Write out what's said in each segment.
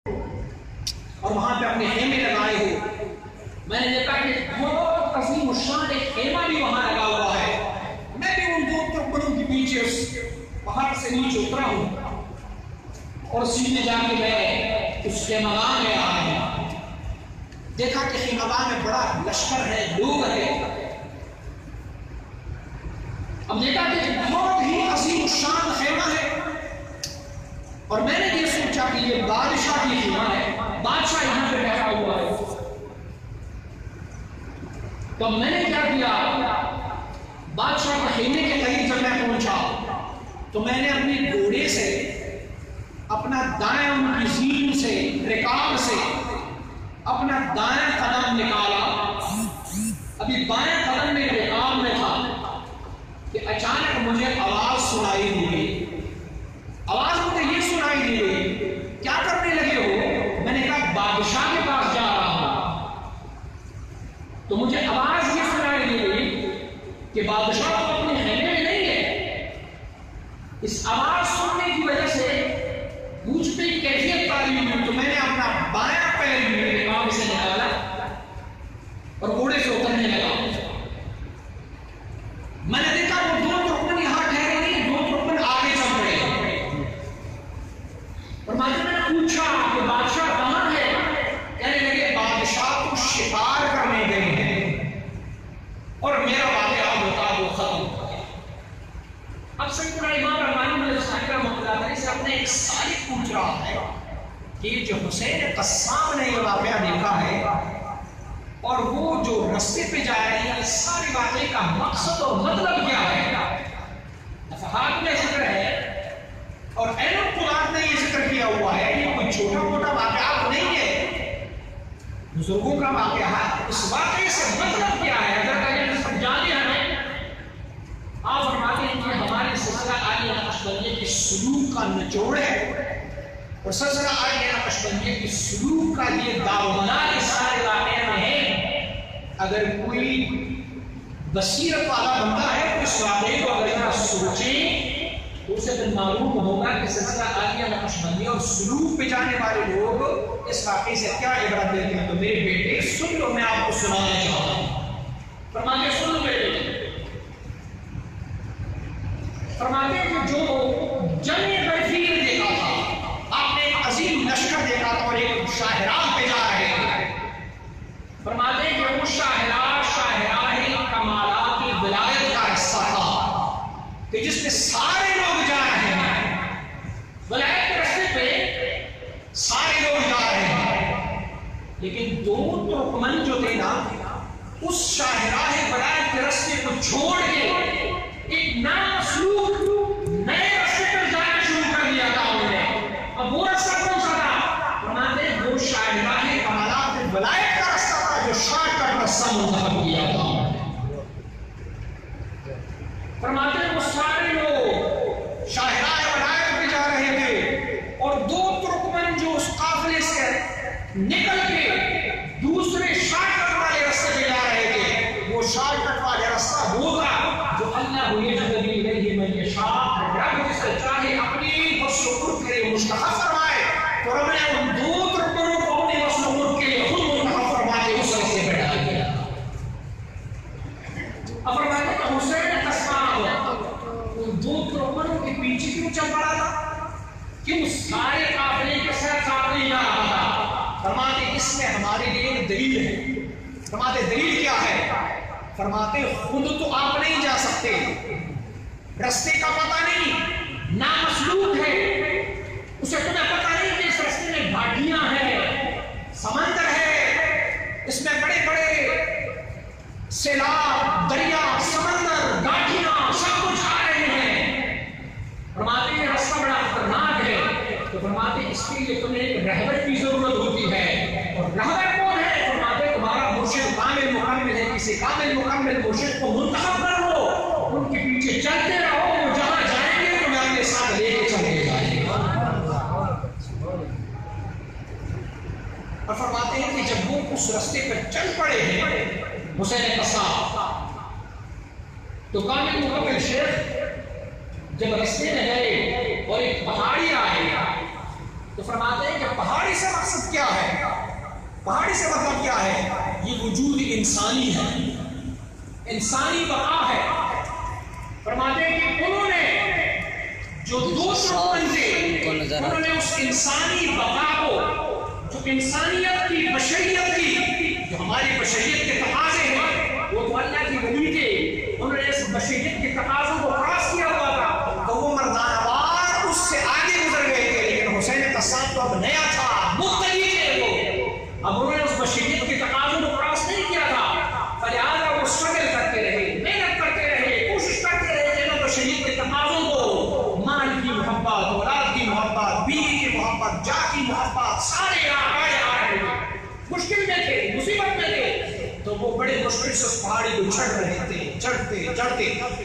اور وہاں پہ اپنے خیمے لگائے ہو. میں نے دیکھا کہ بہت عظیم الشان ایک خیمہ بھی وہاں لگا ہوا ہے. میں بھی ان دو ترکمنوں کے پیچھے اس پہاڑ سے نیچے اترا ہوں اور سیدھے جا کے میں اس خیمگاہ میں آیا ہوں. دیکھا کہ خیمگاہ میں بڑا لشکر ہے، لوگ ہیں. اب دیکھا کہ بہت ہی عظیم الشان خیمہ ہے اور میں نے یہ سوچا کہ یہ بادشاہ کی خیمہ ہے، بادشاہ یہاں پہ بیٹھا ہوا ہے. تو میں نے کیا کیا، بادشاہ کے خیمے کے قریب جب میں پہنچا تو میں نے اپنے گھوڑے سے اپنا دائیں ان کی زین سے رکاب سے اپنا دائیں قدم نکالا. ابھی بائیں قدم میں رکاب میں تھا کہ اچانک مجھے آواز سنائی دی. آواز مجھے یہ سنائی دی، کیا کرنے لگے ہو؟ میں نے کہا بادشاہ کے پاس جا رہا ہوں. تو مجھے آواز یہ سنائی دی کہ بادشاہ اپنے خیمے میں نہیں ہے. اس آواز سننے کی وجہ سے مجھ پہ کیفیت تعلیم ہوئی تو میں نے اپنا بایاں پیر میرے کام سے نکالا اور گھوڑے سے اترنے لگا. میں نے دیکھا وہ دو ترکمن یہاں ٹھہرے نہیں، دو ترکمن آگے چل رہے ہیں. اور میں نے پوچھا کہ بادشاہ کہاں ہے؟ کہنے لگے بادشاہ کو شکار کرنے گئے ہیں اور میرا واقعہ ہوتا وہ ختم ہو گیا. اب سیدنا امام رحمانی علیہ السلام مقدار سے اپنے ایک سالک پوچھ رہا ہے کہ جو حسین قسام نے یہ واقعہ دیکھا ہے اور وہ جو رستے پہ جا رہے ہیں، اس سارے واقعے کا مقصد اور مطلب کیا ہے؟ صحابہ میں ذکر ہے اور اہل القرآن نے یہ ذکر کیا ہوا ہے. یہ کوئی چھوٹا موٹا واقعہ نہیں ہے، بزرگوں کا واقعہ ہے. اس واقعے سے مطلب کیا ہے اگر جانے ہمیں آپ فرماتے ہیں کہ ہمارے سلسلہ عالیہ نقشبندیہ کے سلوک کا نچوڑ ہے اور سلسلہ عالیہ نقشبندیہ کے سلوک کا یہ دارومدار اس سارے واقعے میں ہے. اگر کوئی بصیرت والا بندہ ہے تو اس واقعے کو اگر اتنا سوچیں تو اسے پھر معلوم ہوگا کہ سلسلہ عالیہ نقشبندیہ اور سلوک پہ جانے والے لوگ اس واقعے سے کیا عبرت لیتے ہیں. تو میرے بیٹے سن لو، میں آپ کو سنانا چاہتا ہوں. فرماتے سن لو میرے بیٹے، فرماتے ہیں کہ جو جنگ غفیر دیکھا تھا، آپ نے ایک عظیم لشکر دیکھا تھا اور ایک شاہراہ پہ جا رہے تھے. فرماتے ہیں کہ وہ شاہراہ کمالات کی ولایت کا حصہ تھا کہ جس میں سارے لوگ جا رہے ہیں. ولایت کے راستے پہ سارے لوگ جا رہے ہیں، لیکن دو ترکمن جو تھے نا اس شاہراہ ولایت کے راستے کو چھوڑ کے ایک نامسلوک نئے راستے پر جانا شروع کر دیا تھا انہوں نے. اب وہ راستہ کون سا تھا؟ فرماتے ہیں وہ شاہراہ کمالات ولایت کا راستہ تھا جو شارٹ کٹ راستہ منتخب کیا تھا. فرماتے ہیں وہ سارے لوگ شاہراہ ولایت پہ جا رہے تھے اور دو ترکمن جو اس قافلے سے نکل کے دوسرے شارٹ کٹ والے راستے پہ جا رہے تھے. وہ شارٹ کٹ والے راستہ ہوگا جو اللہ یجتبی الیہ من یشاء، رب جسے چاہے اپنی وصل و قرب کے لیے مستحق فرمائے. تو رب نے ان دو ترکمنوں کو اپنی وصل و قرب کے لیے خود منتخب فرما کے اس راستے پہ ڈال دیا. اب فرماتے کہ حسین قسام ان دو ترکمنوں کے پیچھے کیوں چل پڑا تھا؟ کیوں سارے قافلے کے ساتھ نہیں جا رہا تھا؟ فرماتے اس میں ہمارے لیے ایک دلیل ہے. فرماتے دلیل کیا ہے؟ فرماتے خود تو آپ نہیں جا سکتے، رستے کا پتہ نہیں، نامسلوک ہے، اسے تمہیں پتہ نہیں کہ اس رستے میں گھاٹیاں ہیں، سمندر ہے، اس میں بڑے بڑے سیلاب، دریا، سمندر، گھاٹیاں سب کچھ آ رہے ہیں. فرماتے یہ راستہ بڑا خطرناک ہے. تو فرماتے اس کے لیے تمہیں ایک رہبر کی ضرورت ہوتی ہے. اور رہبر کون ہے؟ فرماتے تمہارا مرشد کامل مکمل ہے. کسی کامل مکمل مرشد کو منتخب کر لو، ان کے پیچھے چلتے رہو، وہ جہاں جائیں گے تمہیں اپنے ساتھ لے کے چلے جائیں گے. اور فرماتے ہیں کہ جب وہ اس راستے پر چل پڑے ہیں حسین قسام، تو کامل مکمل شیخ جب راستے میں گئے اور ایک پہاڑی آئے تو فرماتے ہیں کہ پہاڑی پہاڑی سے مقصد کیا ہے؟ پہاڑی سے مطلب کیا ہے؟ یہ وجود انسانی ہے، انسانی بقا ہے۔ فرماتے ہیں کہ انہوں نے جو دو رکن تھے، انہوں نے اس انسانی بقا کو، جو انسانیت کی، بشریت کی، جو ہماری بشریت کے تقاضے ہیں، وہ تو اللہ کی ولی تھے، انہوں نے اس بشریت کے تقاضوں کو کراس کیا ہوا تھا، تو وہ مردانہ وار اس سے آگے گزر گئے تھے۔ لیکن حسین قصاب تو اب نیا تھا، مختلف تھے وہ، اب انہوں نے اس بشریت کے تقاضوں کو کراس نہیں کیا تھا، فلہذا وہ اسٹرگل کرتے رہے، محنت کرتے رہے، کوشش کرتے رہے کہ انہوں بشریت کے تقاضوں کو، مال کی محبت، اولاد کی محبت، بیوی کی محبت، جا کی محبت، سارے آگے آ رہے تھے، مشکل میں تھے، مصیبت میں تھے، تو وہ بڑے مشکل سے اس پہاڑی کو چڑھ رہے تھے، چڑھتے،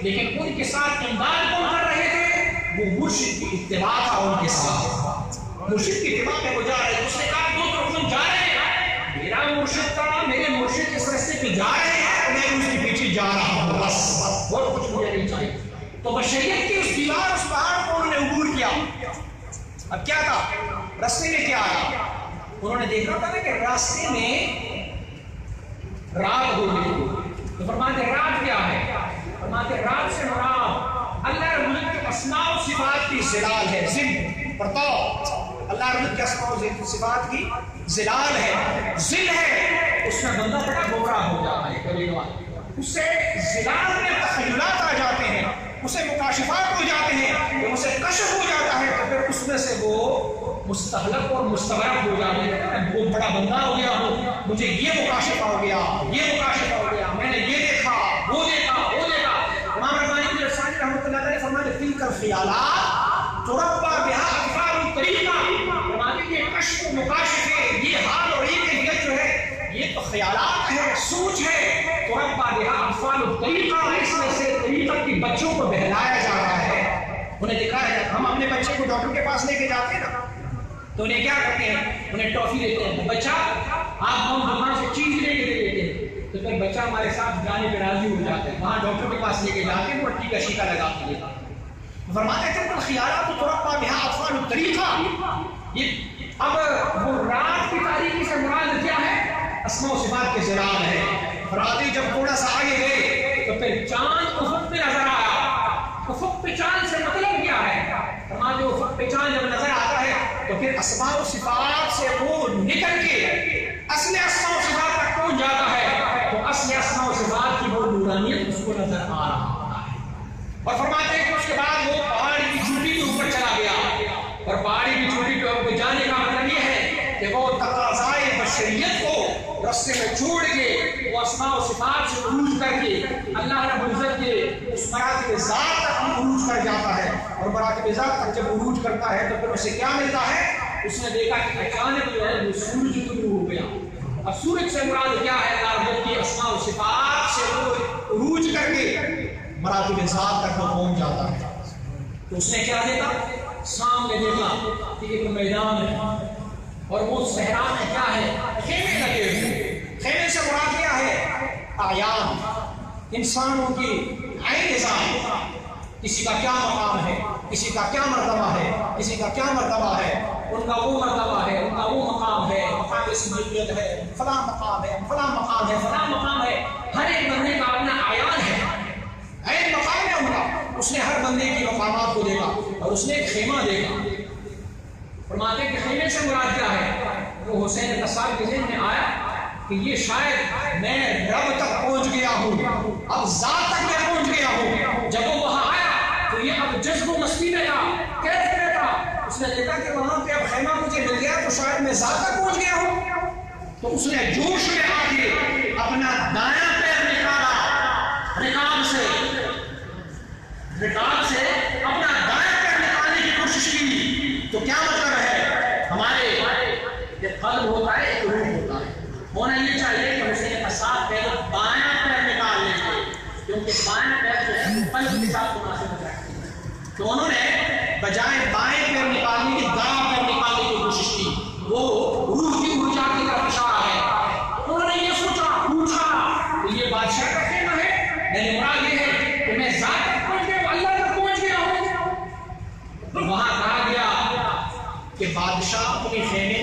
لیکن ان کے ساتھ امداد کون کر رہے تھے؟ وہ مرشد کی اتباع تھا ان کے ساتھ، مرشد کی اتباع میں وہ جا رہے تھے۔ اس نے کہا دو طرف جا رہے ہیں، میرا مرشد تھا، میرے مرشد اس راستے پہ جا رہے ہیں، میں اس کے پیچھے جا رہا ہوں، بس اور کچھ مجھے نہیں چاہیے۔ تو بشریت کی اس دیوار، اس پہاڑ کو انہوں نے عبور کیا۔ اب کیا تھا راستے میں؟ کیا آیا؟ انہوں نے دیکھا تھا کہ راستے میں رات ہو گئی، تو فرماتے رات کیا ہے؟ فرماتے رات سے مراد اللہ رب العزت کے اسماء و صفات کی زلال ہے، ذل پرتاؤ، اللہ رب العزت کے اسماء و صفات کی زلال ہے، ذل ہے، اس میں بندہ بڑا گمراہ ہو جاتا ہے، کبھی کبھار اس سے زلال میں تخیلات آ جاتے ہیں، اسے مکاشفات ہو جاتے ہیں، اسے کشف ہو جاتا ہے، تو پھر اس میں سے وہ مستحلق اور مستغرب ہو جاتے ہیں، وہ بڑا بندہ ہو گیا ہوں، مجھے یہ مکاشفہ ہو گیا، یہ مکاشفہ ہو گیا، میں نے یہ دیکھا، وہ دیکھا، وہ دیکھا۔ امام ربانی بن ثانی رحمۃ اللہ علیہ فرماتے ہیں تلک الخیالات تربى بها اطفال الطریقہ، فرماتے ہیں یہ کشف و مکاشفے، یہ حال اور یہ کیفیت جو ہے، یہ تو خیالات ہے، سوچ ہے، تربى بها اطفال الطریقہ، اس میں سے طریقت کے بچوں کو بہلایا جا رہا ہے، انہیں دکھایا جاتا ہے۔ ہم اپنے بچے کو ڈاکٹر کے پاس لے کے جاتے ہیں نا، تو انہیں کیا کرتے ہیں؟ انہیں ٹافی دیتے ہیں، بچہ آپ ہم دکان سے چیز لے کے دے دیتے ہیں، تو پھر بچہ ہمارے ساتھ جانے پہ راضی ہو جاتا ہے، وہاں ڈاکٹر کے پاس لے کے جاتے ہیں، وہ ٹیکا شیکا لگا کے دیتا ہے۔ فرماتے ہیں کہ خیالات تربى بها اطفال الطریقہ، یہ اب وہ رات کی تاریکی سے مراد کیا ہے؟ اسماء و صفات کے زلال ہے۔ فرماتے جب تھوڑا سا آگے گئے تو پھر چاند افق پہ نظر آیا، افق پہ چاند سے مطلب کیا ہے؟ فرماتے افق پہ چاند جب نظر آتا ہے تو پھر اسماء و صفات سے وہ نکل کے اصل اسماء و صفات تک پہنچ جاتا ہے، تو اصل اسماء و صفات کی وہ نورانیت اس کو نظر آ رہا ہے۔ اور فرماتے ہیں کہ اس کے بعد وہ پہاڑی کی چوٹی کے اوپر چلا گیا، اور پہاڑی کی چوٹی کے اوپر جانے کا مطلب یہ ہے کہ وہ تقاضائے بشریت کو راستے میں چھوڑ کے وہ اسماء و صفات سے عروج کر کے اللہ رب العزت کے اس مراتب ذات تک عروج کر جاتا ہے، اور مراتب ذات تک جب عروج کرتا ہے تو پھر اسے کیا ملتا ہے؟ اس نے دیکھا کہ اچانک جو ہے وہ سورج طلوع ہو گیا۔ اب سورج سے مراد کیا ہے؟ اللہ رب العزت کی اسماء و صفات سے وہ عروج کر کے مراتب ذات تک وہ پہنچ جاتا ہے۔ تو اس نے کیا دیکھا؟ سامنے دیکھا کہ ایک میدان ہے، اور وہ صحرا میں کیا ہے؟ خیمے لگے ہوئے، خیمے سے مراد کیا ہے؟ اعیان، انسانوں کی عین ذات، کسی کا کیا مقام ہے، کسی کا کیا مرتبہ ہے، کسی کا کیا مرتبہ ہے، ان کا وہ مرتبہ ہے، ان کا وہ مقام ہے، مقام اسمیت ہے، فلاں مقام ہے، فلاں مقام ہے، فلاں مقام ہے، ہر ایک بندے کا اپنا اعیان ہے، عین مقام ہے ان کا۔ اس نے ہر بندے کی مقامات کو دیکھا، اور اس نے ایک خیمہ دیکھا۔ فرماتے کہ خیمے سے مراد کیا ہے؟ وہ حسین قصاب کے ذہن میں آیا کہ یہ شاید میں رب تک پہنچ گیا ہوں، اب ذات تک میں پہنچ گیا ہوں۔ جب وہ وہاں آیا تو یہ اب جذب و مستی میں تھا، کیف میں تھا، اس نے دیکھا کہ وہاں پہ اب خیمہ مجھے مل گیا تو شاید میں ذات تک پہنچ گیا ہوں۔ تو اس نے جوش میں آ کے اپنا دایاں پیر نکالا، رکاب سے اپنا دایاں پیر نکالنے کی کوشش کی۔ تو کیا مطلب ہے؟ ہمارے ایک قلب ہوتا ہے، ایک روح ہوتا ہے، ہونا یہ چاہیے کہ حسین قصاب پہلے بایاں پیر نکال لیں گے، کیونکہ بایاں پیر جو ہے قلب کے ساتھ مناسب رکھتی ہے۔ تو انہوں نے بجائے بائیں پیر نکالنے کی دایاں پیر نکالنے کی کوشش کی، وہ روح کی ارجا کی طرف اشارہ ہے۔ انہوں نے یہ سوچا، پوچھا کہ یہ بادشاہ کا خیمہ ہے؟ یعنی مراد یہ ہے کہ میں ذات تک پہنچ گیا، اللہ تک پہنچ گیا ہوں۔ وہاں کہا گیا کہ بادشاہ اپنے خیمے